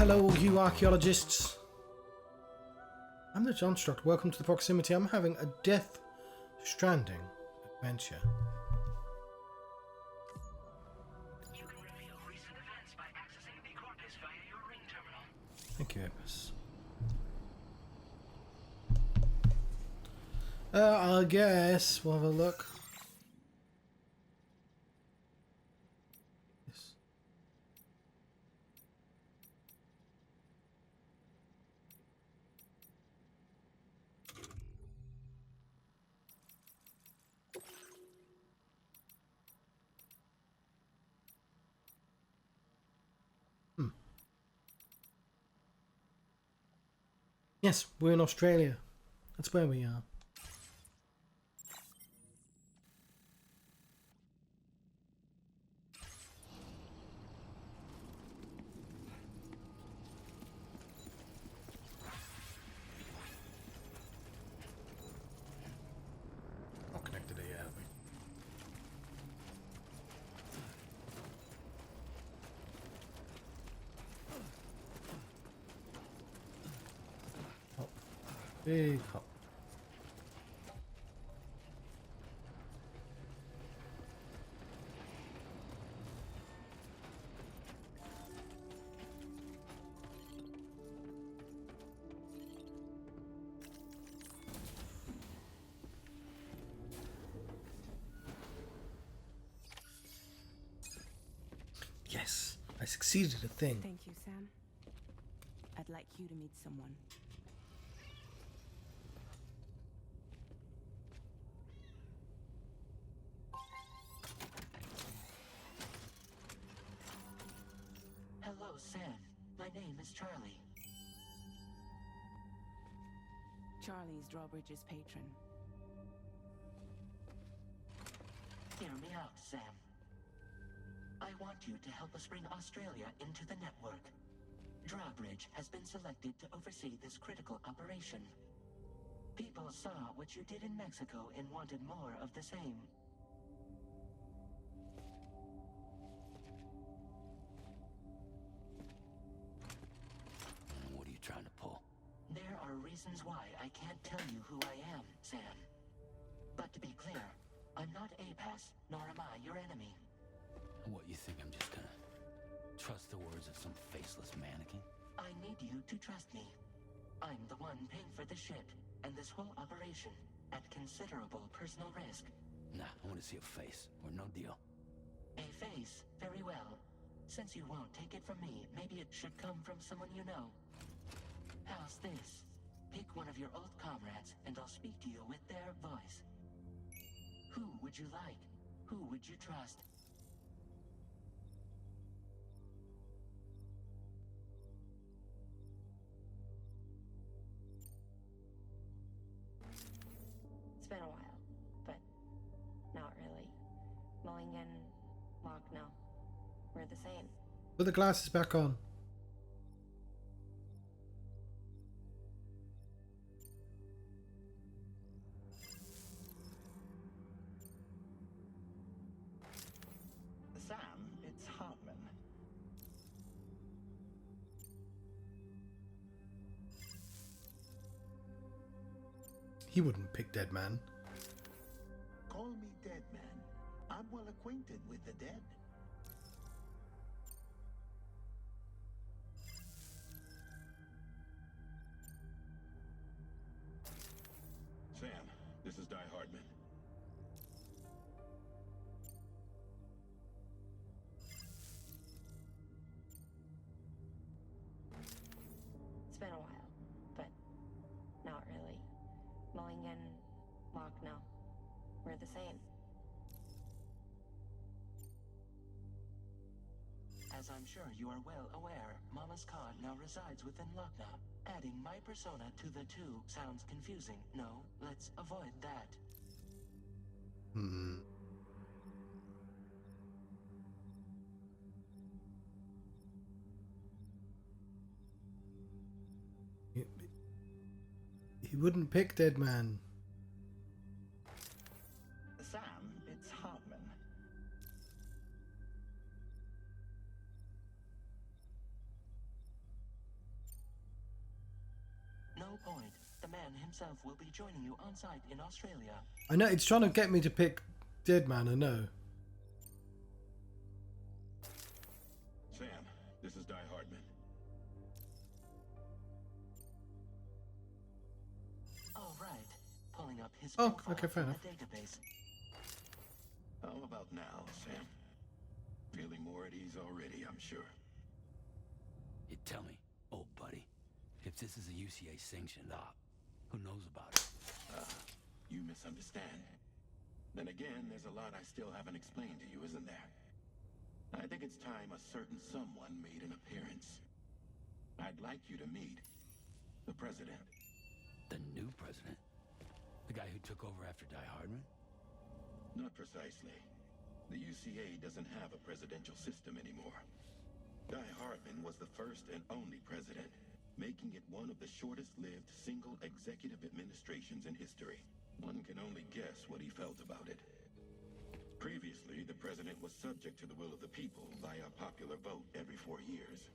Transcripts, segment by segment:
hello, you archaeologists. I'm the Johnstruct. Welcome to the proximity. I'm having a Death Stranding adventure. You can reveal recent events by accessing the corpus via your ring terminal. Thank you, Epis. I guess we'll have a look. Yes. Yes, we're in Australia. That's where we are. Not connected here, have we? Hop. Big hop. Yes, I succeeded at a thing. Thank you, Sam. I'd like you to meet someone. Hello, Sam. My name is Charlie. Charlie's Drawbridge's patron. Hear me out, Sam. I want you to help us bring Australia into the network. Drawbridge has been selected to oversee this critical operation. People saw what you did in Mexico and wanted more of the same. What are you trying to pull? There are reasons why I can't tell you who I am, Sam. But to be clear, I'm not APAC, nor am I your enemy. What, you think I'm just gonna trust the words of some faceless mannequin? I need you to trust me. I'm the one paying for the ship and this whole operation at considerable personal risk. Nah, I want to see a face, or no deal. A face, very well. Since you won't take it from me, maybe it should come from someone you know. How's this? Pick one of your old comrades and I'll speak to you with their voice. Who would you like? Who would you trust? It's been a while, but not really. Mulligan, Lochno, we're the same. Put the glasses back on. Sam, it's Hartman. He wouldn't pick Dead Man. Call me Dead Man. I'm well acquainted with the dead. Sam, this is die-hardman. It's been a while, but not really. Mulligan, Lochno, we're the same. As I'm sure you are well aware, Mama's Khan now resides within Lochna. Adding my persona to the two sounds confusing. No, let's avoid that. Hmm. He wouldn't pick Dead Man. Sam, it's Hartman. no point. The man himself will be joining you on site in Australia. I know, it's trying to get me to pick Deadman, I know. Sam, this is die-hardman. All right. Pulling up his Oh, profile okay, fair from enough. the database. How about now, Sam? Feeling more at ease already, I'm sure. You tell me, old buddy, if this is a UCA sanctioned op, who knows about it? You misunderstand. Then again, there's a lot I still haven't explained to you, isn't there? I think it's time a certain someone made an appearance. I'd like you to meet the president. The new president? The guy who took over after die-hardman? Not precisely. The UCA doesn't have a presidential system anymore. Die-hardman was the first and only president, making it one of the shortest-lived single executive administrations in history. One can only guess what he felt about it. Previously, the president was subject to the will of the people via popular vote every 4 years.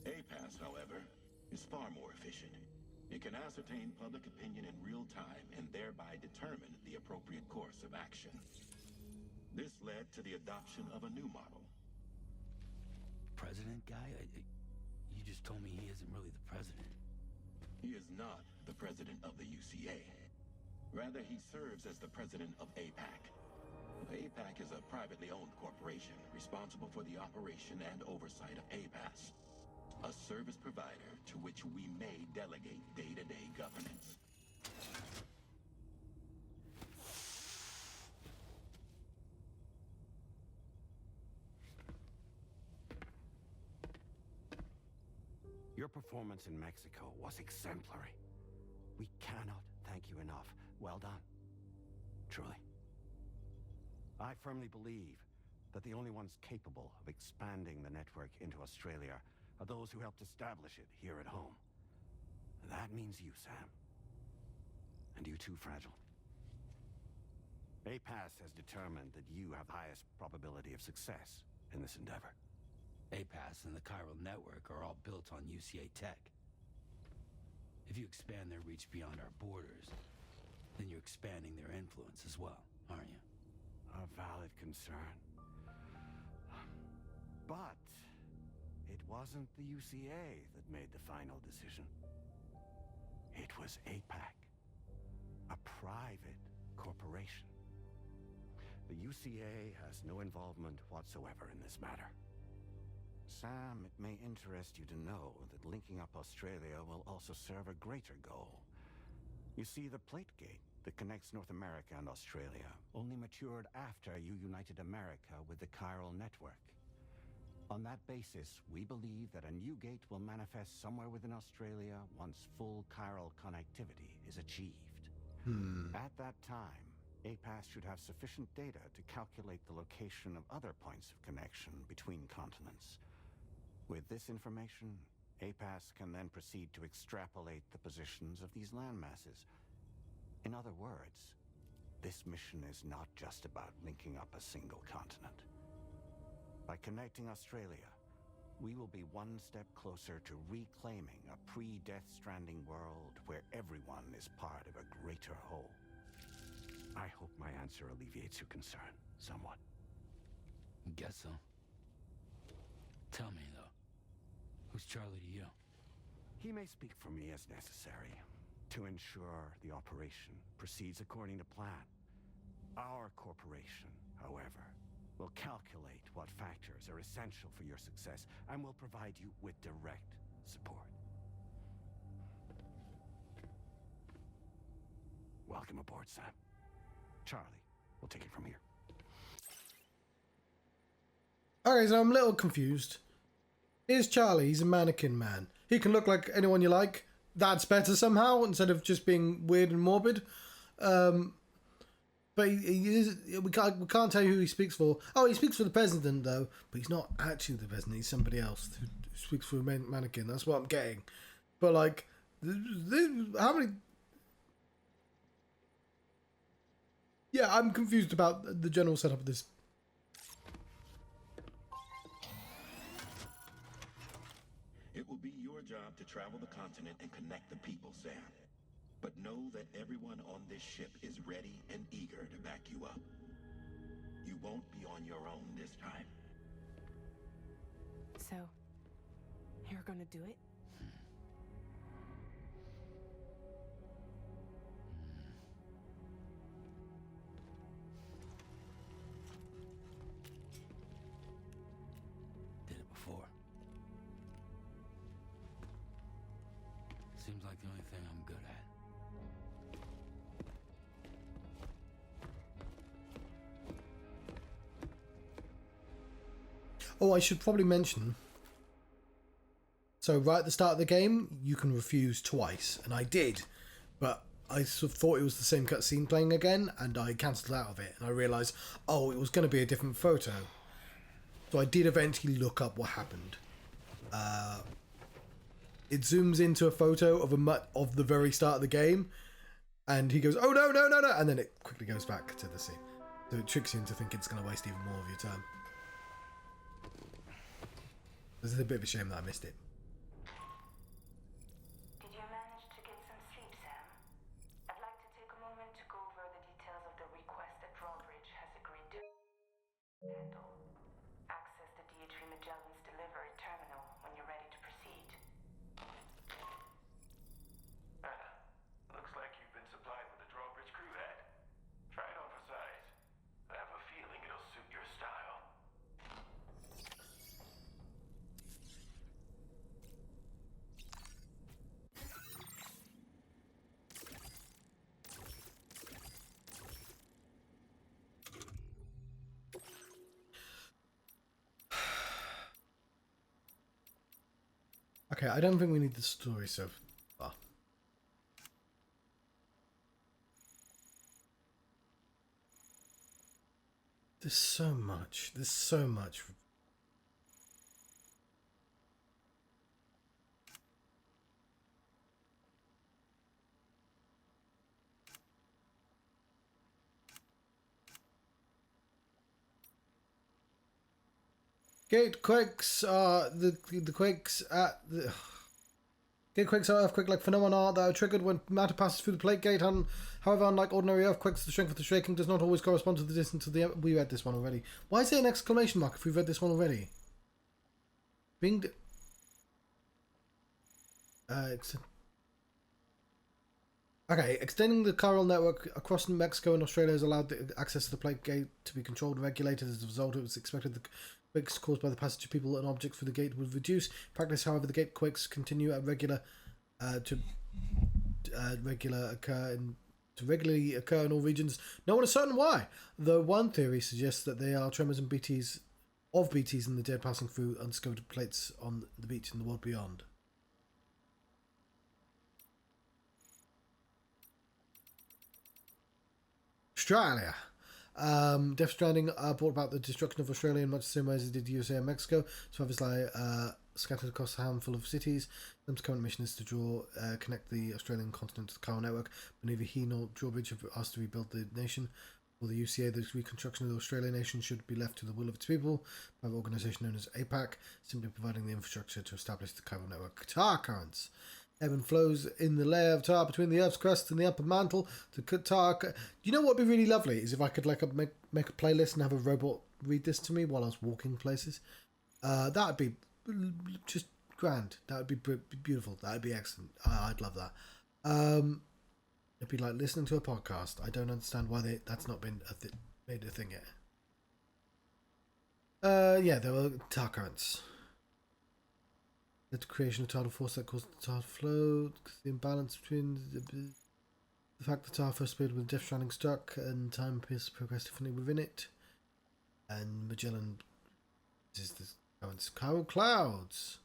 APAC, however, is far more efficient. It can ascertain public opinion in real time and thereby determine the appropriate course of action. This led to the adoption of a new model. President guy? You just told me he isn't really the president. He is not the president of the UCA. Rather, he serves as the president of APAC. APAC is a privately owned corporation responsible for the operation and oversight of APAC, a service provider to which we may delegate day-to-day governance. Your performance in Mexico was exemplary. We cannot thank you enough. Well done. Truly. I firmly believe that the only ones capable of expanding the network into Australia are those who helped establish it here at home. That means you, Sam. And you too, Fragile. APAC has determined that you have the highest probability of success in this endeavor. APAC and the chiral network are all built on UCA tech. If you expand their reach beyond our borders, then you're expanding their influence as well, aren't you? A valid concern. But it wasn't the UCA that made the final decision. It was APAC, a private corporation. The UCA has no involvement whatsoever in this matter. Sam, it may interest you to know that linking up Australia will also serve a greater goal. You see, the plate gate that connects North America and Australia only matured after you united America with the chiral network. On that basis, we believe that a new gate will manifest somewhere within Australia once full chiral connectivity is achieved. At that time, APAC should have sufficient data to calculate the location of other points of connection between continents. With this information, APAC can then proceed to extrapolate the positions of these landmasses. In other words, this mission is not just about linking up a single continent. By connecting Australia, we will be one step closer to reclaiming a pre-Death Stranding world where everyone is part of a greater whole. I hope my answer alleviates your concern somewhat. Guess so. Tell me, though, who's Charlie to you? He may speak for me as necessary to ensure the operation proceeds according to plan. Our corporation, however, will calculate what factors are essential for your success and will provide you with direct support. Welcome aboard, Sam. Charlie, we'll take it from here. Okay, so I'm a little confused. Here's Charlie, he's a mannequin man. He can look like anyone you like. That's better somehow, instead of just being weird and morbid. But he is, we can't tell you who he speaks for. Oh, he speaks for the president, though. But he's not actually the president, he's somebody else who speaks for a mannequin. That's what I'm getting. But, like, how many... Yeah, I'm confused about the general setup of this. It will be your job to travel the continent and connect the people, Sam. But know that everyone on this ship is ready and eager to back you up. You won't be on your own this time. So, you're gonna do it? Did it before. Seems like the only thing I'm good at. Oh, I should probably mention. So right at the start of the game, you can refuse twice, and I did, but I sort of thought it was the same cutscene playing again, and I cancelled out of it, and I realised, oh, it was going to be a different photo. So I did eventually look up what happened. It zooms into a photo of the very start of the game, and he goes, oh no, no, no, no, and then it quickly goes back to the scene. So it tricks you into thinking it's going to waste even more of your time. It's a bit of a shame that I missed it. Did you manage to get some sleep, Sam? I'd like to take a moment to go over the details of the request that Drawbridge has agreed to handle. Access the D.H. Magellan's delivery terminal when you're ready to proceed. Looks like you've been supplied with the Drawbridge crew hat. Try it on for size. I have a feeling it'll suit your style. Okay, I don't think we need the story so far. There's so much. There's so much. Gate quakes are the quakes at the gate quakes are earthquake-like phenomena that are triggered when matter passes through the plate gate. And however, unlike ordinary earthquakes, the strength of the shaking does not always correspond to the distance of the. We read this one already. Why is there an exclamation mark if we've read this one already? Being. Okay, extending the chiral network across Mexico and Australia has allowed the access to the plate gate to be controlled and regulated. As a result, it was expected the quakes caused by the passage of people and objects through the gate would reduce. In practice, however, the gate quakes continue at regularly occur in all regions. No one is certain why, though one theory suggests that they are tremors and BTs in the dead passing through undiscovered plates on the beach in the world beyond. Australia. Death Stranding brought about the destruction of Australia in much the same way as it did USA and Mexico. Survivors lie scattered across a handful of cities. Them's current mission is to connect the Australian continent to the chiral network. But neither he nor Drawbridge have asked to rebuild the nation. For the UCA, the reconstruction of the Australian nation should be left to the will of its people. By an organisation known as APAC, simply providing the infrastructure to establish the chiral network. Tar currents. Ebb and flows in the layer of tar between the Earth's crust and the upper mantle. The tar. You know what would be really lovely is if I could make a playlist and have a robot read this to me while I was walking places. That would be just grand. That would be beautiful. That would be excellent. I'd love that. It'd be like listening to a podcast. I don't understand why that's not been made a thing yet. Yeah, there were tar currents. The creation of tidal force that caused the tar to flow, the imbalance between the fact the tar first appeared when Death Stranding struck and time progressed differently within it. And Magellan is the currents. Chiral clouds.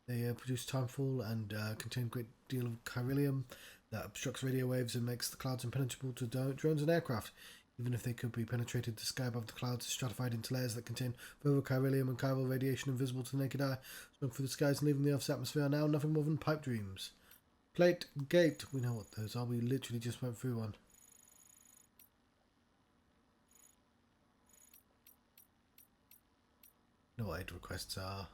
They produce timefall and contain a great deal of chiralium that obstructs radio waves and makes the clouds impenetrable to drones and aircraft. Even if they could be penetrated, the sky above the clouds is stratified into layers that contain further chiralium and chiral radiation invisible to the naked eye, swung through the skies and leaving the Earth's atmosphere are now nothing more than pipe dreams. Plate gate. We know what those are. We literally just went through one. You know what aid requests are.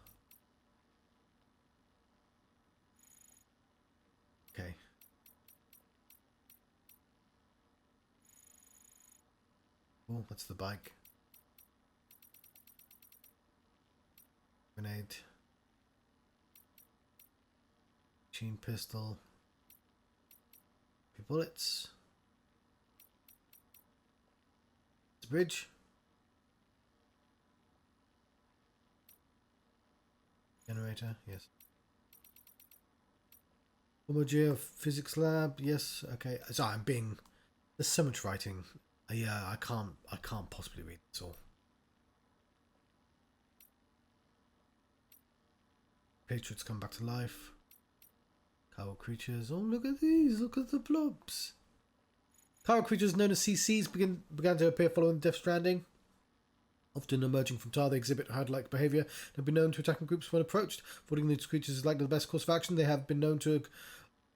Okay. Oh, that's the bike. Grenade. Machine pistol. Bullets. It's a bridge. Generator, yes. Homogeneous physics lab, yes. Okay. Sorry, I'm being. There's so much writing. Yeah, I can't possibly read this all. Patriots come back to life. Chiral creatures. Oh, look at these! Look at the blobs. Chiral creatures known as CCs began to appear following Death Stranding. Often emerging from tar, they exhibit herd-like behaviour and have been known to attack in groups when approached. Avoiding these creatures is likely the best course of action. They have been known to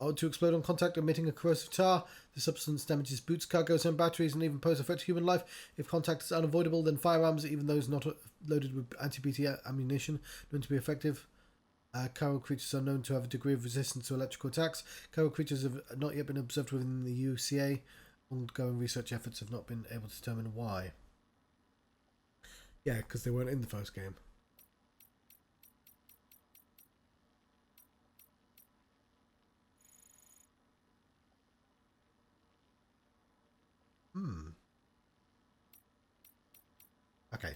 explode on contact, emitting a corrosive tar. The substance damages boots, cargoes, and batteries, and even pose a threat to human life. If contact is unavoidable, then firearms, even those not loaded with anti-BT ammunition, known to be effective. Chiral creatures are known to have a degree of resistance to electrical attacks. Chiral creatures have not yet been observed within the UCA. Ongoing research efforts have not been able to determine why. Yeah, because they weren't in the first game. Okay.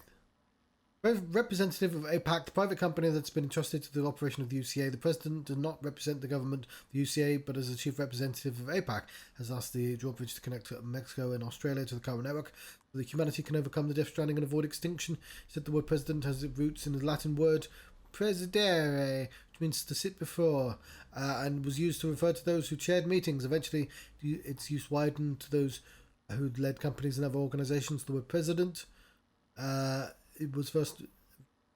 Representative of APAC, the private company that's been entrusted to the operation of the UCA. The president does not represent the government of the UCA, but as the chief representative of APAC, has asked the Drawbridge to connect Mexico and Australia to the Chiral network so that humanity can overcome the Death Stranding and avoid extinction. He said the word president has its roots in the Latin word presidere, which means to sit before, and was used to refer to those who chaired meetings. Eventually, its use widened to those who led companies and other organizations. The word president it was first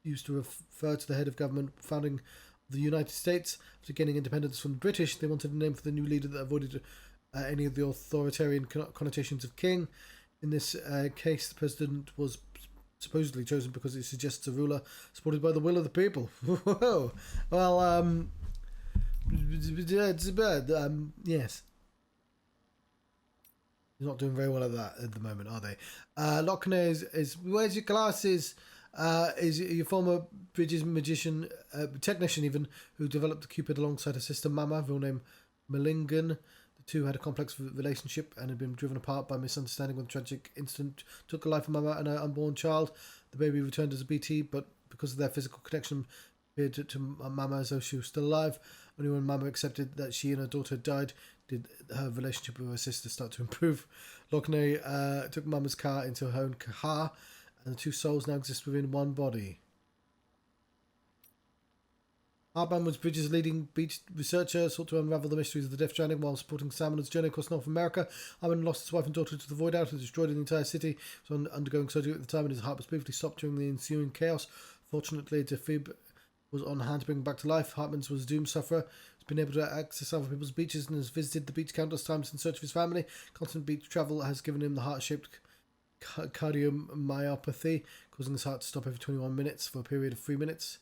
used to refer to the head of government founding of the United States. After gaining independence from the British, they wanted a name for the new leader that avoided any of the authoritarian connotations of king. In this case, the president was supposedly chosen because it suggests a ruler supported by the will of the people. Whoa. Well, it's bad. Yes. You're not doing very well at that at the moment, are they? Lochner is where's your glasses? Is your former Bridges magician, technician even, who developed the Cupid alongside her sister Mama, real name Malingan. The two had a complex relationship and had been driven apart by misunderstanding when a tragic incident took the life of Mama and her unborn child. The baby returned as a BT, but because of their physical connection, appeared to Mama as though she was still alive. Only when Mama accepted that she and her daughter had died did her relationship with her sister start to improve. Lochner took Mama's car into her own car, and the two souls now exist within one body. Hardman was Bridges' leading beach researcher, sought to unravel the mysteries of the Death Stranding while supporting Sam on his journey across North America. Hardman lost his wife and daughter to the void out and destroyed the entire city. He was undergoing surgery at the time, and his heart was briefly stopped during the ensuing chaos. Fortunately, Defib was on hand to bring him back to life. Hartman was a doom sufferer. He's been able to access other people's beaches and has visited the beach countless times in search of his family. Constant beach travel has given him the heart-shaped cardiomyopathy, causing his heart to stop every 21 minutes for a period of 3 minutes.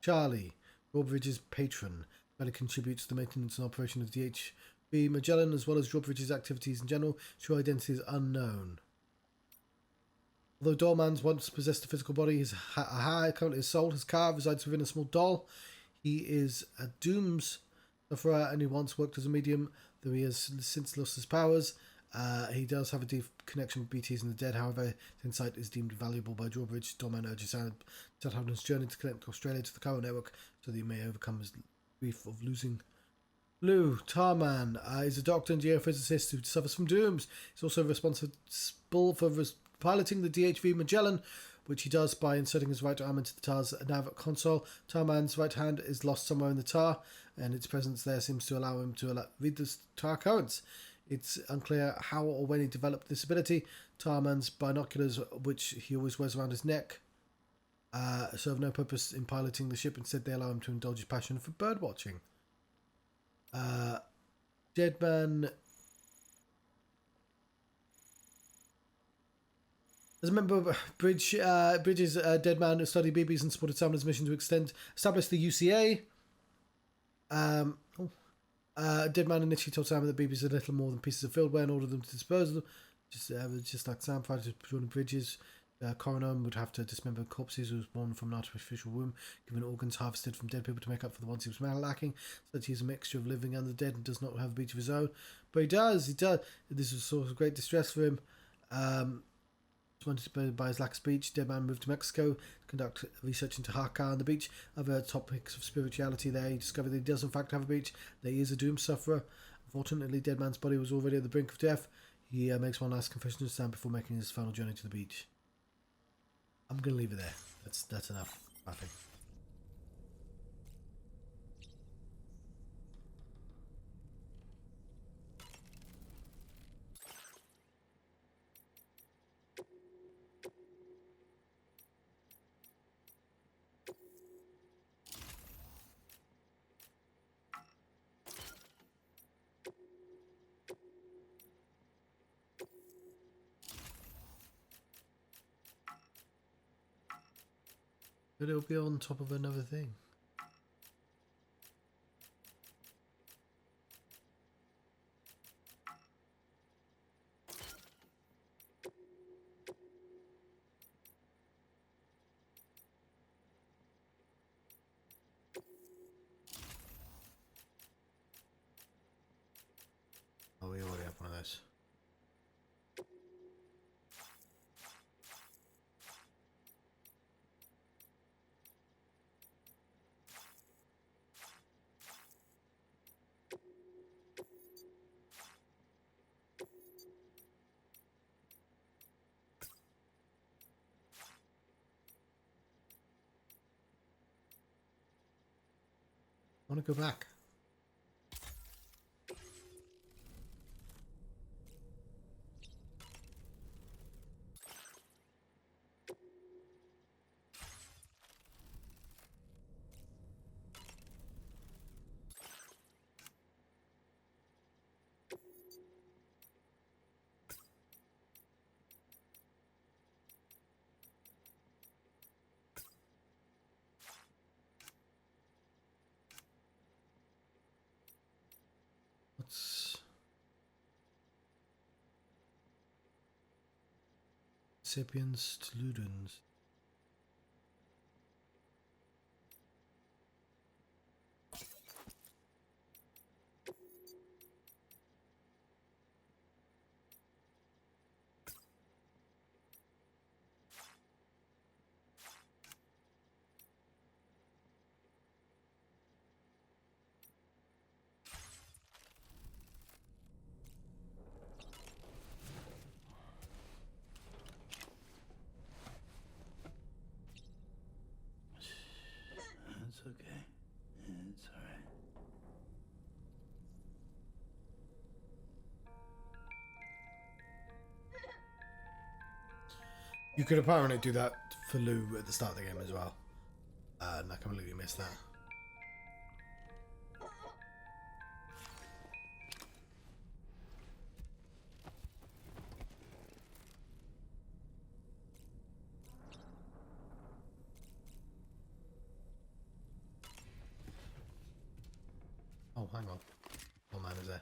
Charlie, Drawbridge's patron, mainly contributes to the maintenance and operation of DHB Magellan, as well as Drawbridge's activities in general. True identity is unknown. Although Dollman's once possessed a physical body, his currently is sold. His car resides within a small doll. He is a dooms sufferer and he once worked as a medium, though he has since lost his powers. He does have a deep connection with BTs and the dead. However, his insight is deemed valuable by Drawbridge. Dollman urges Sam to have his journey to connect Australia to the Chiral network so that he may overcome his grief of losing. Lou Tarman is a doctor and geophysicist who suffers from dooms. He's also responsible for piloting the DHV Magellan, which he does by inserting his right arm into the TAR's nav console. Tarman's right hand is lost somewhere in the TAR, and its presence there seems to allow him to read the TAR currents. It's unclear how or when he developed this ability. Tarman's binoculars, which he always wears around his neck, serve no purpose in piloting the ship. Instead, they allow him to indulge his passion for bird watching. Deadman. As a member of Bridges, Deadman studied BBs and supported Sam on his mission to establish the UCA. Dead man initially told Sam that BBs are little more than pieces of fieldware and ordered them to dispose of them. Just like Sam fighters patrolling bridges, coroner would have to dismember corpses who was born from an artificial womb, given organs harvested from dead people to make up for the ones he was lacking. So that he's a mixture of living and the dead and does not have a beach of his own. But he does. This was a source of great distress for him. Wanted by his lack of speech, Dead Man moved to Mexico to conduct research into Haka and the beach, other topics of spirituality there. He discovered that he does in fact have a beach, that he is a doom sufferer. Unfortunately, Dead Man's body was already at the brink of death. He makes one last confession to Sam before making his final journey to the beach. I'm going to leave it there. That's enough, I think. But it'll be on top of another thing. Oh, we already have one of those. I want to go back. What's Sapiens to Ludens? It's okay. It's alright. You could apparently do that for Lou at the start of the game as well. And I completely missed that. Oh, hang on. What man is there?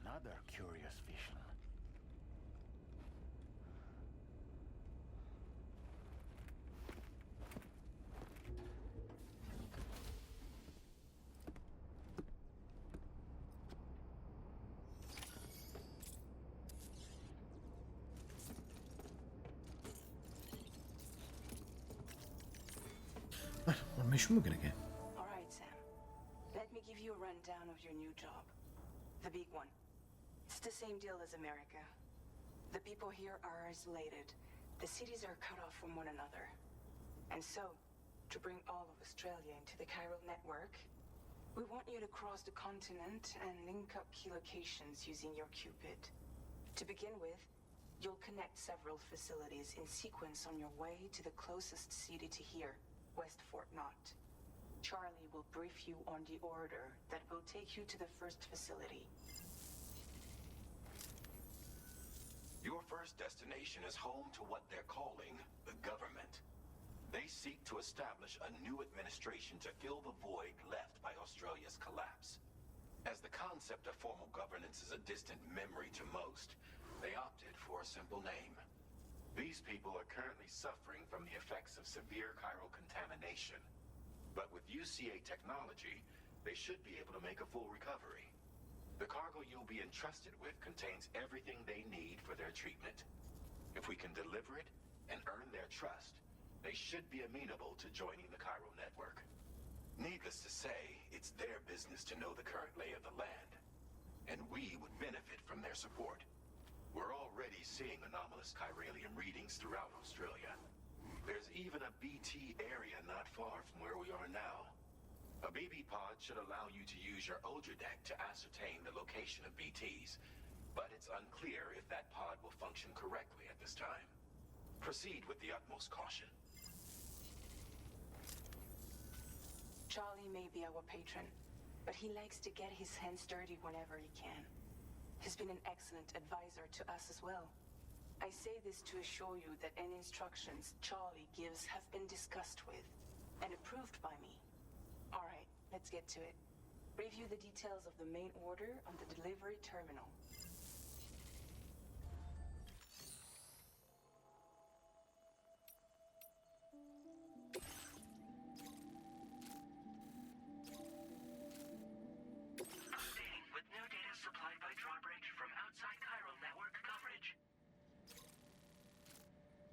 Another curious vision. Right, what mission we're gonna get? All right, Sam. Let me give you a rundown of your new job. The big one. It's the same deal as America. The people here are isolated. The cities are cut off from one another. And so, to bring all of Australia into the chiral network, we want you to cross the continent and link up key locations using your Cupid. To begin with, you'll connect several facilities in sequence on your way to the closest city to here, West Fort Knott. Charlie will brief you on the order that will take you to the first facility. Your first destination is home to what they're calling the government. They seek to establish a new administration to fill the void left by Australia's collapse. As the concept of formal governance is a distant memory to most, they opted for a simple name. These people are currently suffering from the effects of severe chiral contamination. But with UCA technology, they should be able to make a full recovery. The cargo you'll be entrusted with contains everything they need for their treatment. If we can deliver it and earn their trust, they should be amenable to joining the chiral network. Needless to say, it's their business to know the current lay of the land, and we would benefit from their support. We're already seeing anomalous chiralium readings throughout Australia. There's even a BT area not far from where we are now. A BB pod should allow you to use your Ultradeck to ascertain the location of BTs, but it's unclear if that pod will function correctly at this time. Proceed with the utmost caution. Charlie may be our patron, but he likes to get his hands dirty whenever he can. He's been an excellent advisor to us as well. I say this to assure you that any instructions Charlie gives have been discussed with and approved by me. All right, let's get to it. Review the details of the main order on the delivery terminal. Updating with new data supplied by Drawbridge from outside chiral network coverage.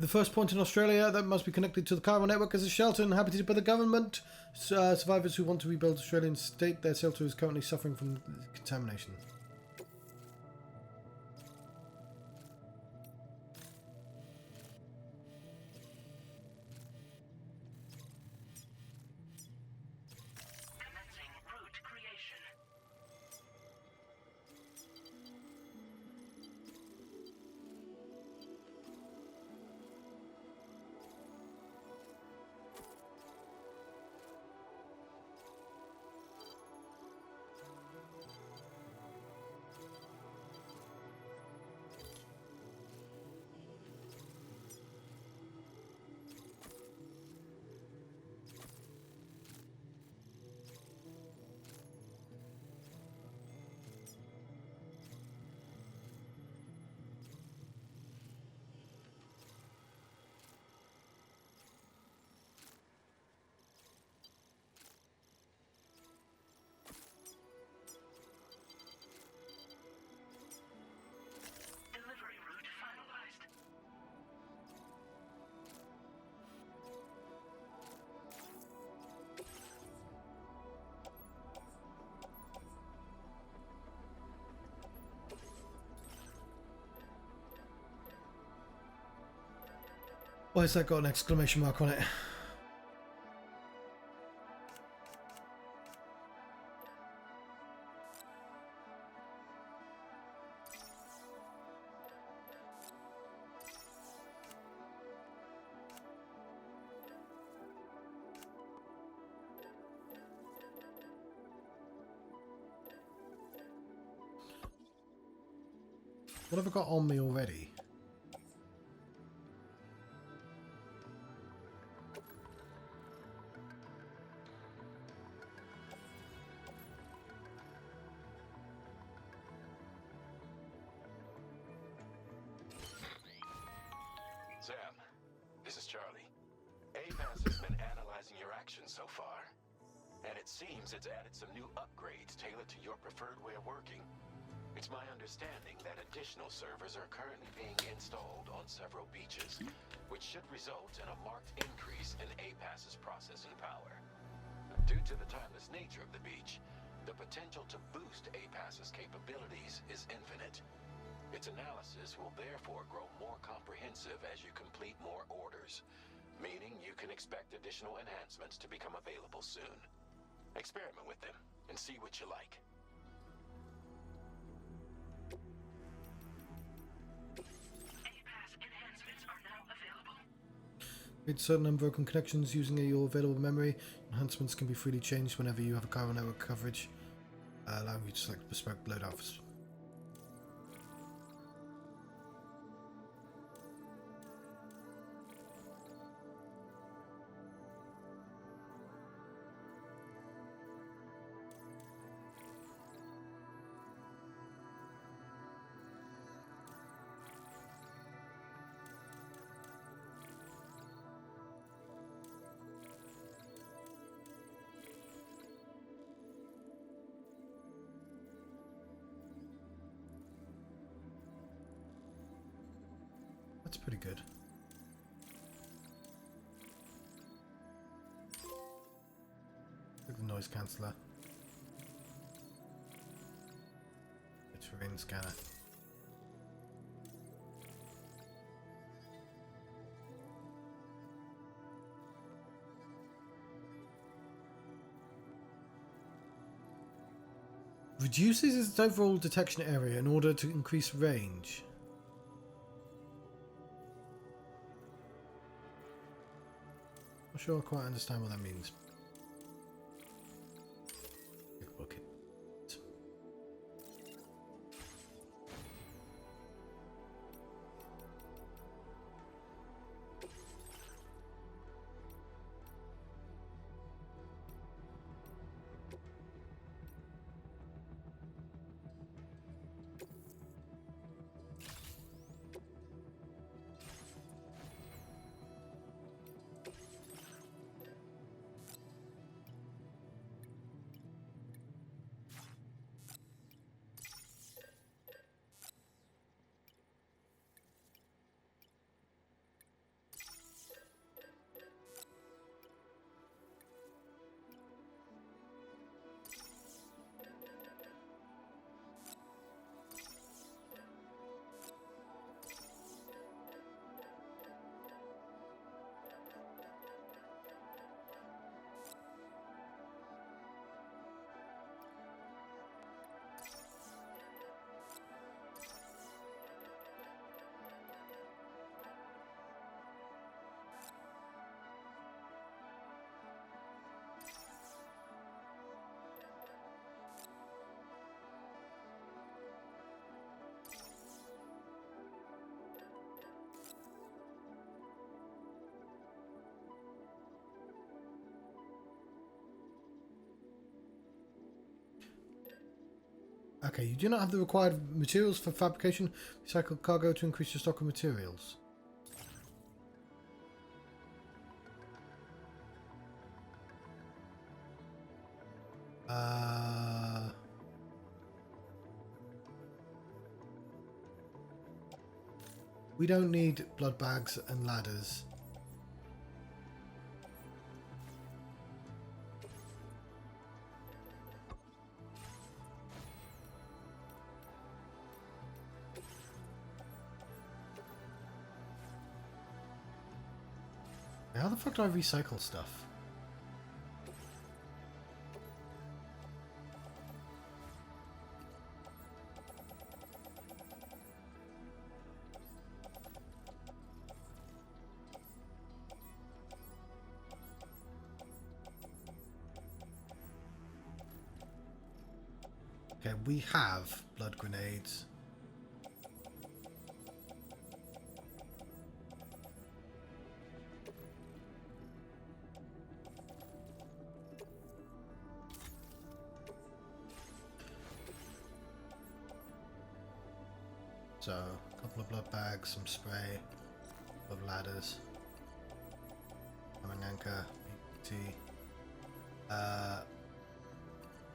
The first point in Australia that must be connected to the chiral network is a shelter inhabited by the government. Survivors who want to rebuild Australian state, their shelter is currently suffering from contamination. Commencing route creation. Delivery route finalized. Why has that got an exclamation mark on it? What have I got on me already? Sam, this is Charlie. APAC has been analyzing your actions so far, and it seems it's added some new upgrades tailored to your preferred way of working. It's my understanding that additional servers are currently being installed on several beaches, which should result in a marked increase in APAC's processing power. Due to the timeless nature of the beach, the potential to boost APAC's capabilities is infinite. Its analysis will therefore grow more comprehensive as you complete more orders. meaning you can expect additional enhancements to become available soon. Experiment with them and see what you like. APAC enhancements are now available. With certain unbroken connections using your available memory, enhancements can be freely changed whenever you have a chiral network coverage, allowing you to select bespoke loadouts. That's pretty good. Look at the noise canceller. The terrain scanner. Reduces its overall detection area in order to increase range. Not sure I quite understand what that means. Okay. Okay, you do not have the required materials for fabrication. Recycle cargo to increase your stock of materials. We don't need blood bags and ladders. How the fuck do I recycle stuff? Okay, we have blood grenades. So, a couple of blood bags, some spray, a couple of ladders, an anchor, BT,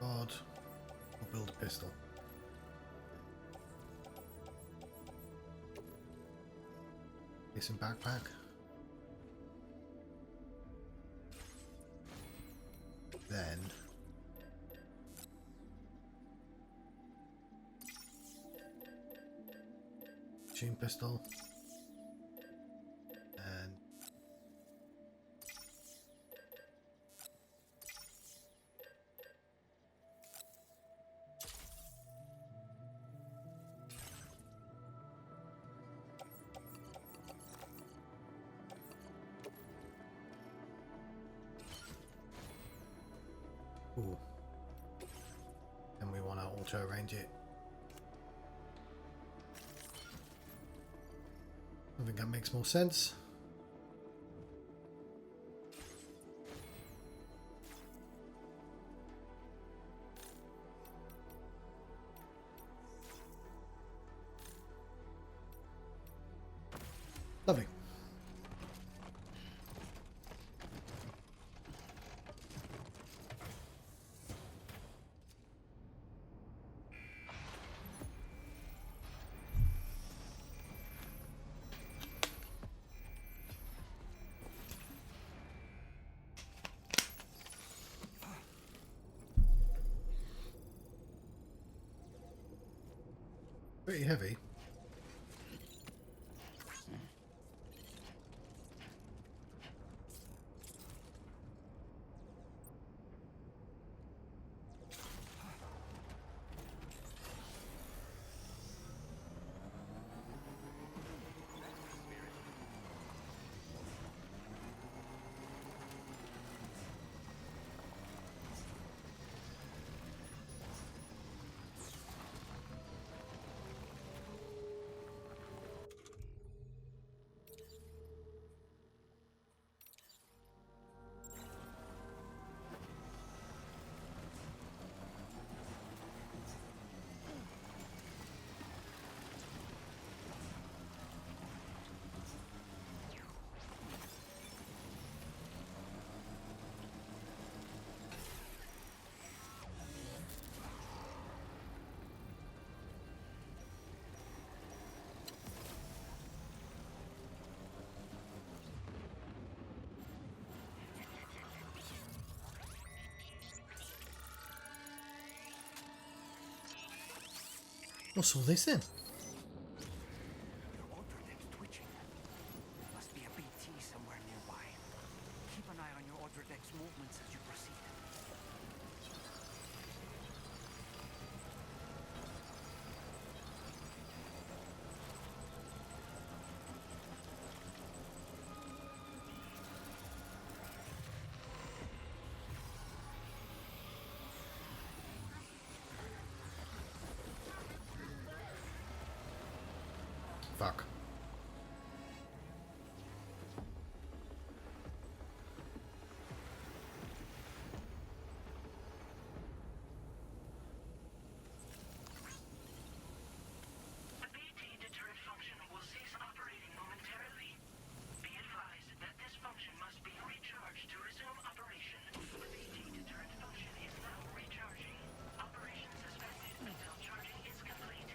rod, we'll build a pistol. Get some backpack. Then machine pistol and Ooh. And we want to auto arrange it. I think that makes more sense. Lovely. Pretty heavy. What's all this then? Your auto deck's twitching. Must be a BT somewhere nearby. Keep an eye on your auto deck's movements as you proceed. Fuck. The BT deterrent function will cease operating momentarily. Be advised that this function must be recharged to resume operation. The BT deterrent function is now recharging. Operation suspended until charging is complete.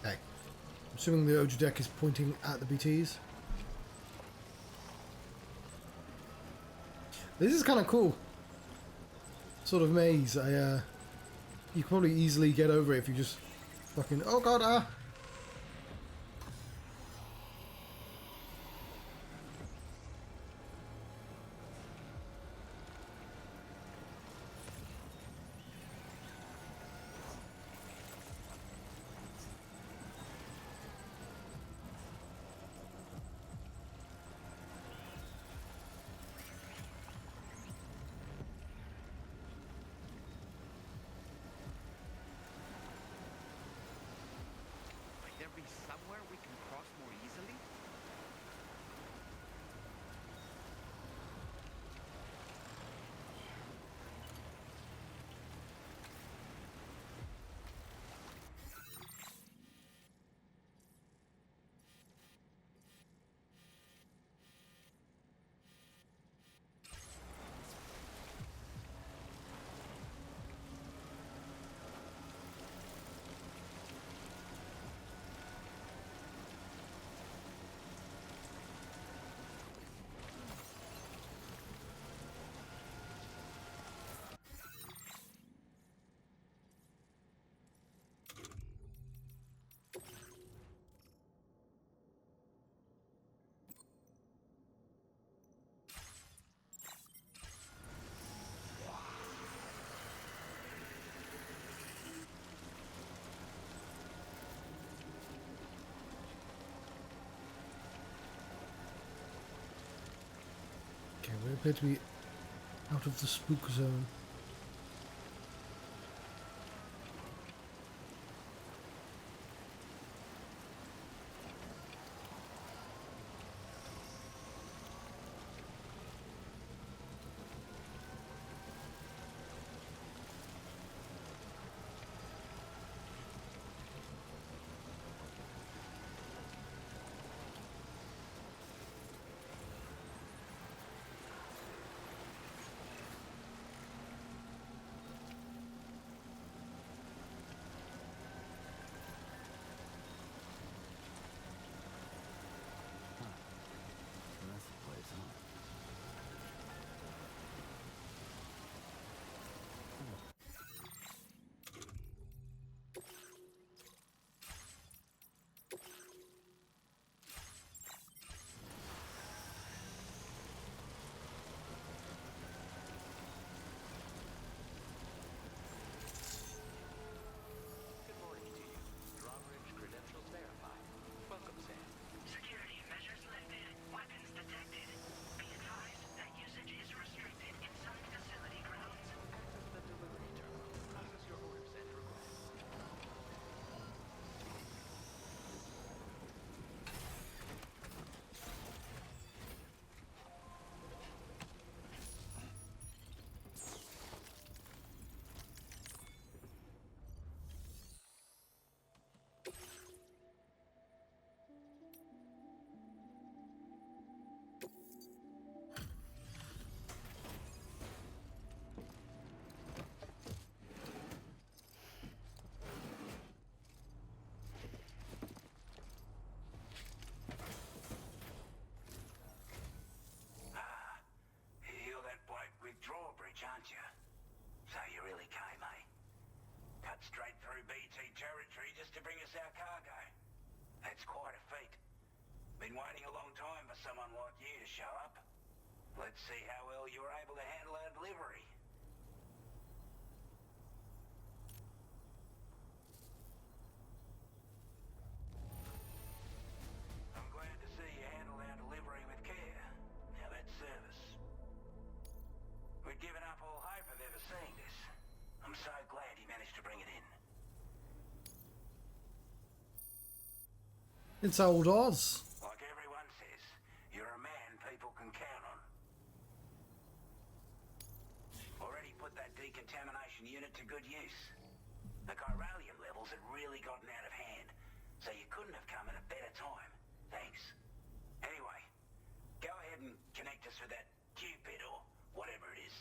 Okay. I'm assuming the Oju deck is pointing at the BTs. This is kind of cool. Sort of maze. You can probably easily get over it if you just fucking... Oh god, ah! we appear to be out of the spook zone. That's the place, huh? Good morning to you. Drawbridge credentials verified. Welcome, Sam. Security measures lifted. Weapons detected. Be advised that usage is restricted inside facility grounds. Access the delivery terminal. Process your orders and requests. You're that bloke with Drawbridge, aren't you? So you really came, eh? Cut straight through BT territory just to bring us our cargo. That's quite a feat. Been waiting a long time for someone like you to show up. Let's see how well you were able to handle our delivery. I'm glad to see you handled our delivery with care. Now that's service. We'd given up all hope of ever seeing this. I'm so glad he managed to bring it in. It's old Oz. Like everyone says, you're a man people can count on. Already put that decontamination unit to good use. The chiralium levels had really gotten out of hand, so you couldn't have come at a better time. Thanks. Anyway, go ahead and connect us with that Cupid or whatever it is.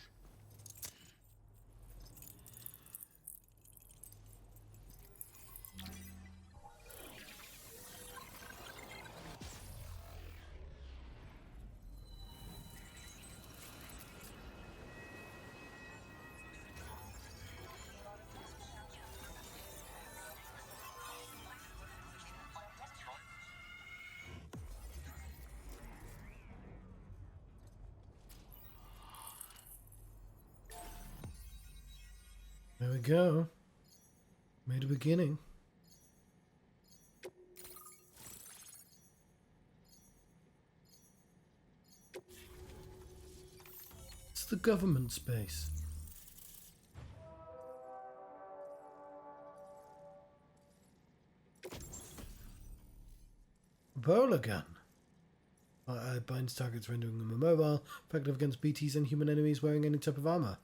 There we go. Made a beginning. It's the government space. Bowler gun. Binds targets, rendering them immobile, effective against BTs and human enemies wearing any type of armor.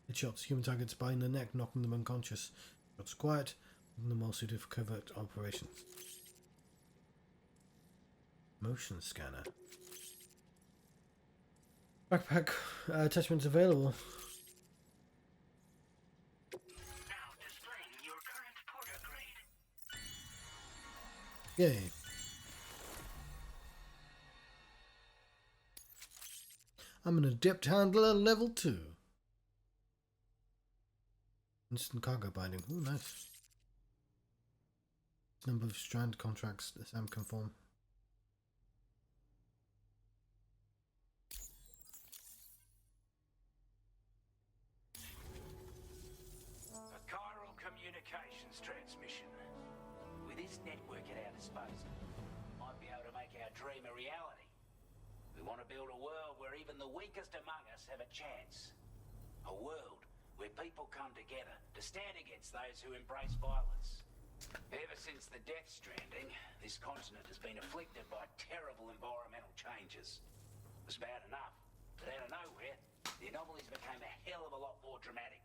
It shots human targets behind the neck, knocking them unconscious. Shots quiet, making them well suited for covert operations. Motion scanner. Backpack attachments available. Now displaying your current porter grade. Yay. I'm an adept handler level 2. Instant cargo binding. Oh, nice. Number of strand contracts that Sam can form. A chiral communications transmission. With this network at our disposal, might be able to make our dream a reality. We want to build a world where even the weak weakest among us have a chance. A world where people come together to stand against those who embrace violence. Ever since the Death Stranding, this continent has been afflicted by terrible environmental changes. It was bad enough, but out of nowhere, the anomalies became a hell of a lot more dramatic.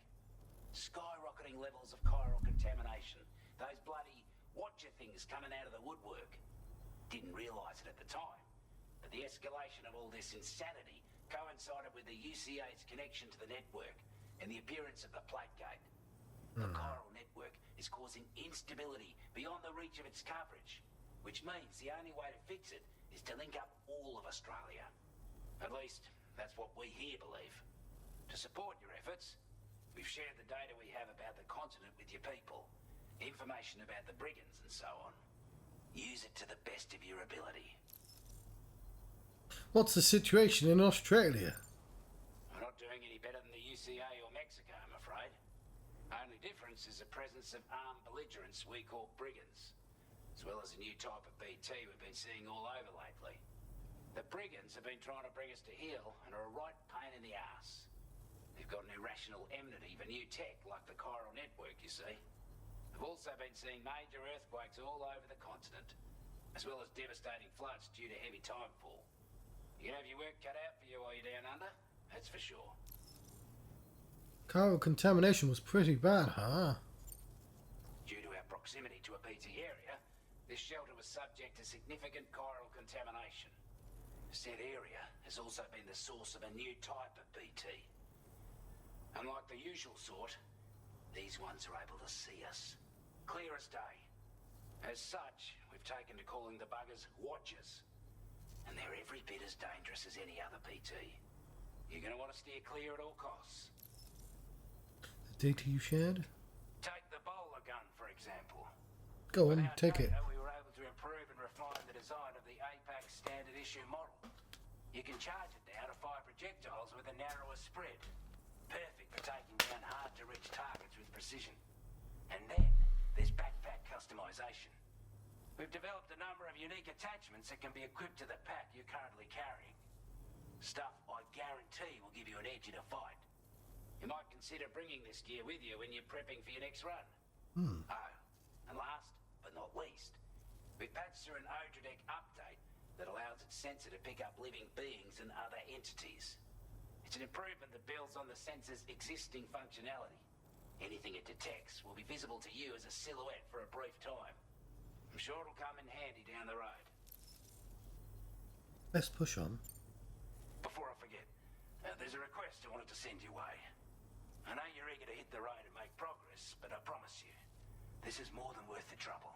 Skyrocketing levels of chiral contamination. Those bloody watcher things coming out of the woodwork. Didn't realise it at the time, but the escalation of all this insanity coincided with the UCA's connection to the network and the appearance of the plate gate. The chiral network is causing instability beyond the reach of its coverage, which means the only way to fix it is to link up all of Australia. At least, that's what we here believe. To support your efforts, we've shared the data we have about the continent with your people, information about the brigands and so on. Use it to the best of your ability. What's the situation in Australia? We're not doing any better than the UCA or Mexico, I'm afraid. Only difference is the presence of armed belligerents we call brigands, as well as a new type of BT we've been seeing all over lately. The brigands have been trying to bring us to heel and are a right pain in the ass. They've got an irrational enmity for new tech like the chiral network, you see. We've also been seeing major earthquakes all over the continent, as well as devastating floods due to heavy timefall. You have your work cut out for you while you're down under, that's for sure. Chiral contamination was pretty bad, huh? Due to our proximity to a BT area, this shelter was subject to significant chiral contamination. Said area has also been the source of a new type of BT. Unlike the usual sort, these ones are able to see us. Clear as day. As such, we've taken to calling the buggers Watchers. And they're every bit as dangerous as any other BT. You're going to want to steer clear at all costs. The data you shared? Take the bowler gun, for example. Go on, Without take it. data, we were able to improve and refine the design of the APAC standard issue model. You can charge it now to fire projectiles with a narrower spread. Perfect for taking down hard-to-reach targets with precision. And then, there's backpack customization. We've developed a number of unique attachments that can be equipped to the pack you're currently carrying. Stuff I guarantee will give you an edge in a fight. You might consider bringing this gear with you when you're prepping for your next run. Oh, and last but not least, we've patched through an Odradec update that allows its sensor to pick up living beings and other entities. It's an improvement that builds on the sensor's existing functionality. Anything it detects will be visible to you as a silhouette for a brief time. I'm sure it'll come in handy down the road. Let's push on. Before I forget, there's a request I wanted to send your way. I know you're eager to hit the road and make progress, but I promise you, this is more than worth the trouble.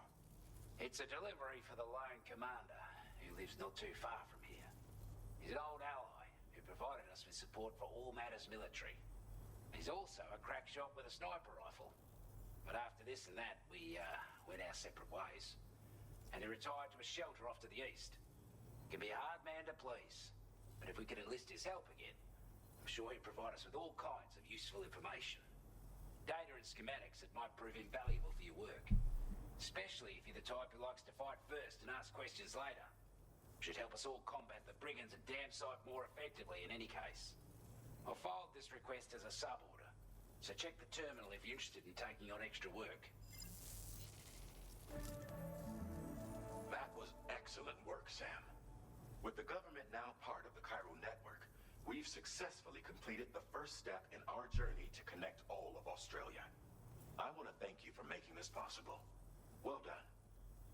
It's a delivery for the lone commander, who lives not too far from here. He's an old ally who provided us with support for all matters military. He's also a crack shot with a sniper rifle. But after this and that, we went our separate ways. And he retired to a shelter off to the east. Can be a hard man to please, but if we could enlist his help again, I'm sure he'd provide us with all kinds of useful information. Data and schematics that might prove invaluable for your work. Especially if you're the type who likes to fight first and ask questions later. Should help us all combat the brigands a damn sight more effectively in any case. I'll filed this request as a sub-order, so check the terminal if you're interested in taking on extra work. That was excellent work, Sam. With the government now part of the chiral network, we've successfully completed the first step in our journey to connect all of Australia. I want to thank you for making this possible. Well done.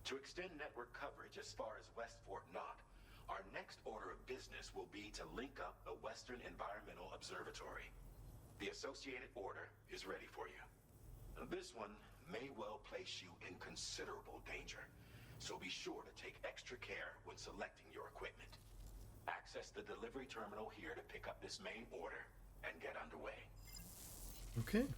To extend network coverage as far as West Fort Knott, our next order of business will be to link up the Western Environmental Observatory. The associated order is ready for you. This one may well place you in considerable danger, so be sure to take extra care when selecting your equipment. Access the delivery terminal here to pick up this main order and get underway. Okay.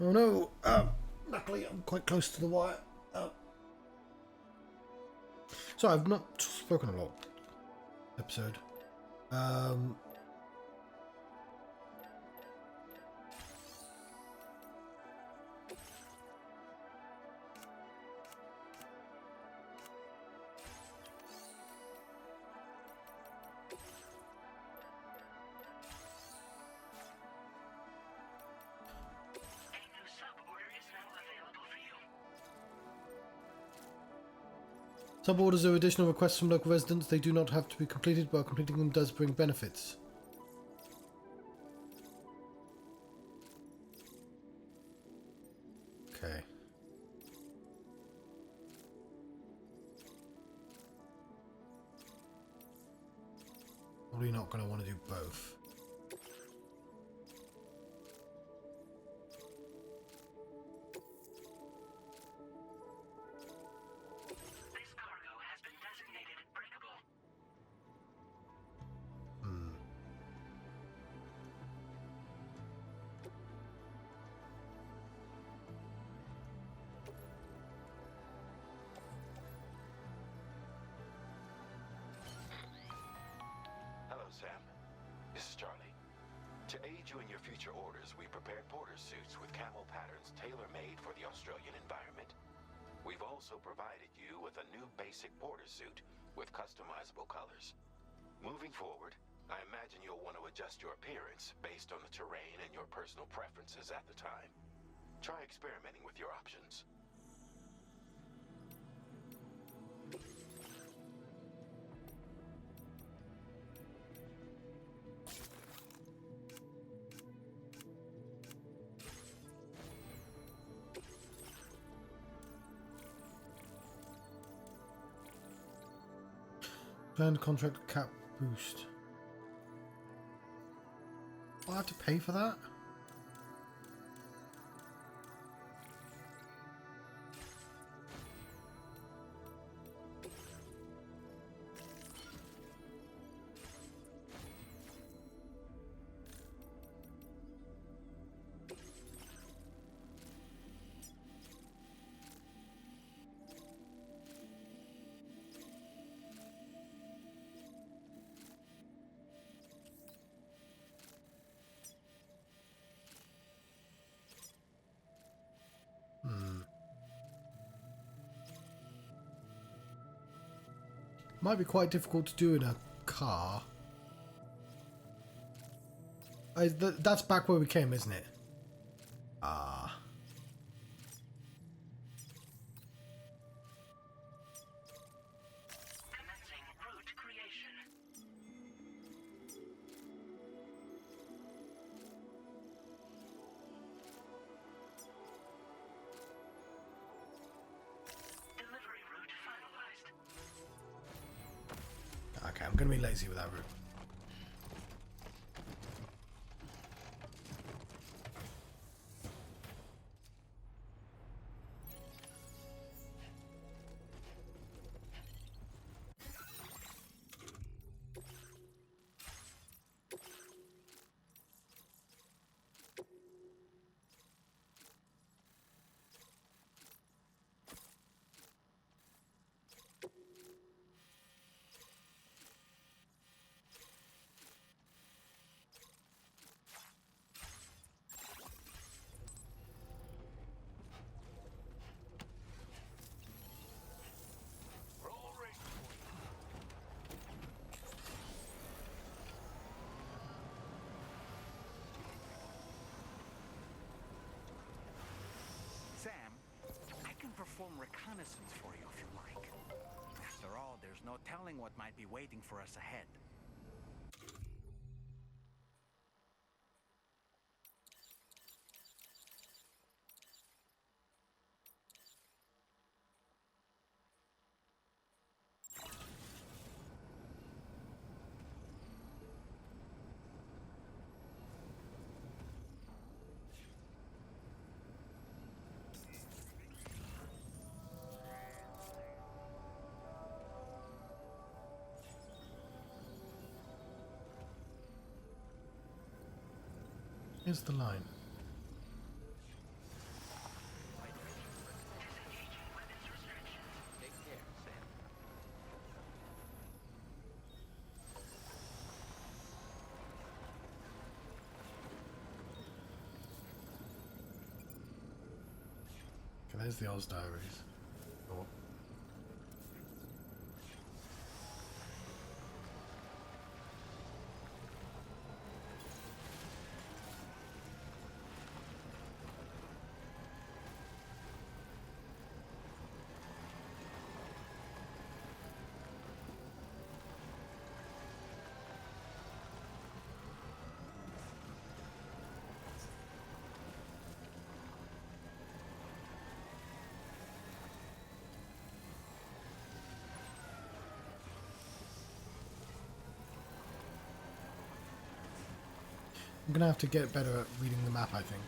Oh no! Luckily, I'm quite close to the wire. Sorry, I've not spoken a lot. Episode. Sub-orders are additional requests from local residents. They do not have to be completed, but completing them does bring benefits. Okay. Probably not going to want to do both. Sam. This is Charlie. To aid you in your future orders, we prepared porter suits with camo patterns tailor-made for the Australian environment. We've also provided you with a new basic porter suit with customizable colors. Moving forward, I imagine you'll want to adjust your appearance based on the terrain and your personal preferences at the time. Try experimenting with your options. Planned contract cap boost. I'll have to pay for that? Might be quite difficult to do in a car. That's back where we came, isn't it? Ah. Commencing route creation. Delivery route finalized. Okay, I'm gonna be lazy with that route. Sam, I can perform reconnaissance for you if you like. After all, there's no telling what might be waiting for us ahead. Here's the line. Okay, there's the Oz Diaries. Oh. I'm gonna have to get better at reading the map, I think.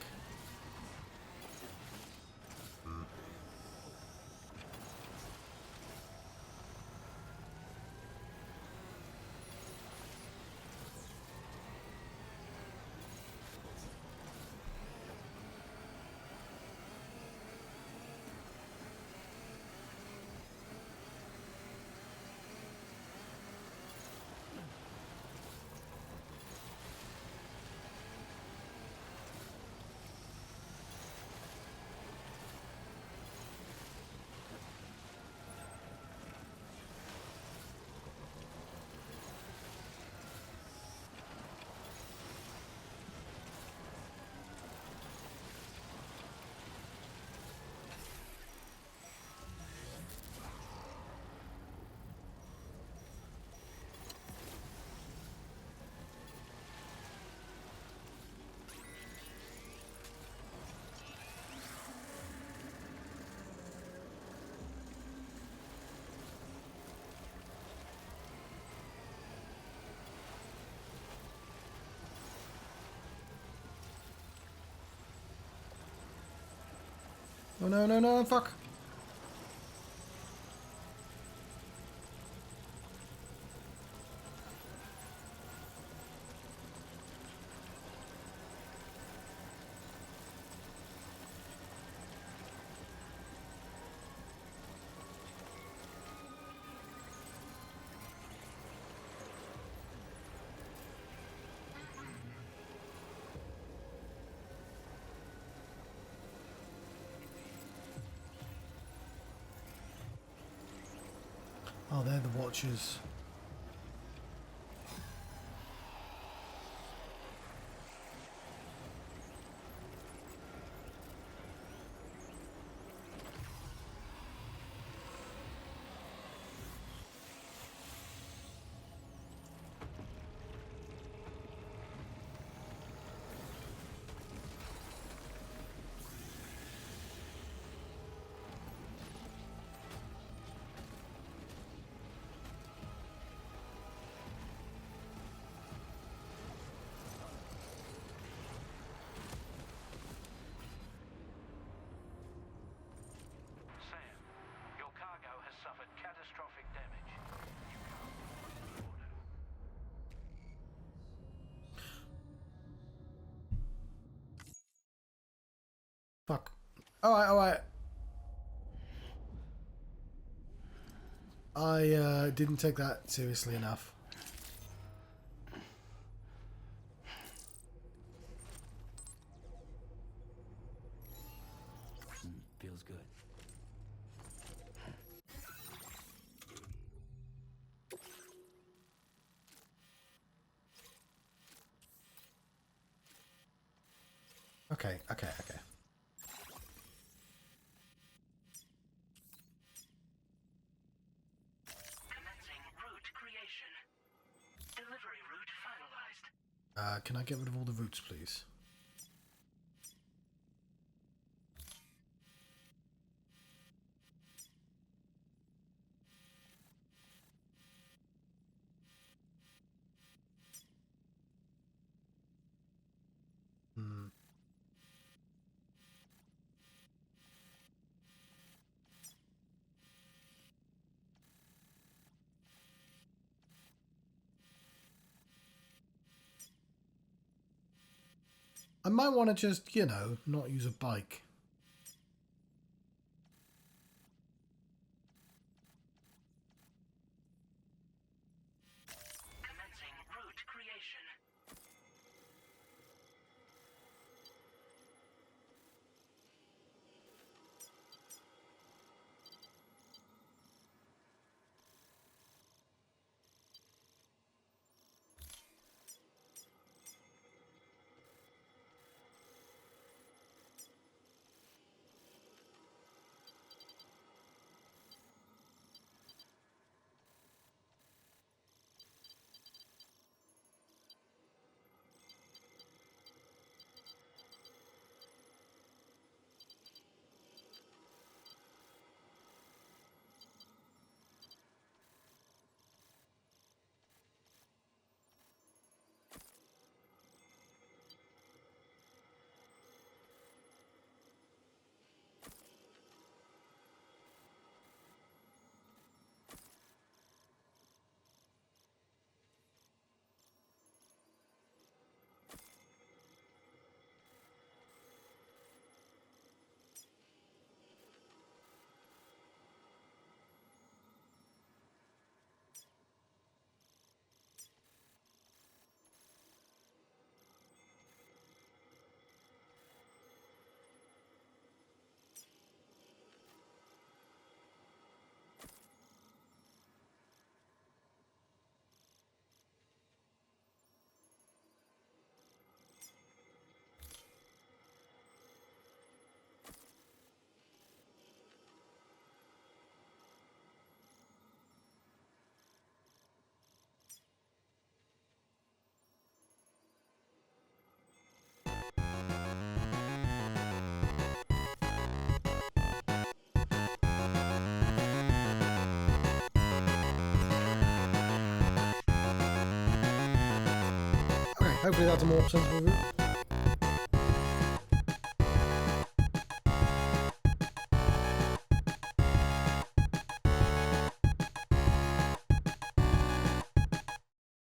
Oh no, no, no, fuck! Oh, they're the Watchers. Catastrophic damage. Fuck. Alright, alright. I didn't take that seriously enough. Feels good. Okay, okay, okay. Commencing route creation. Delivery route finalized. Can I get rid of all the routes, please? Hmm. I might want to just, you know, not use a bike. Commencing route creation. Okay, hopefully that's a more sensible route.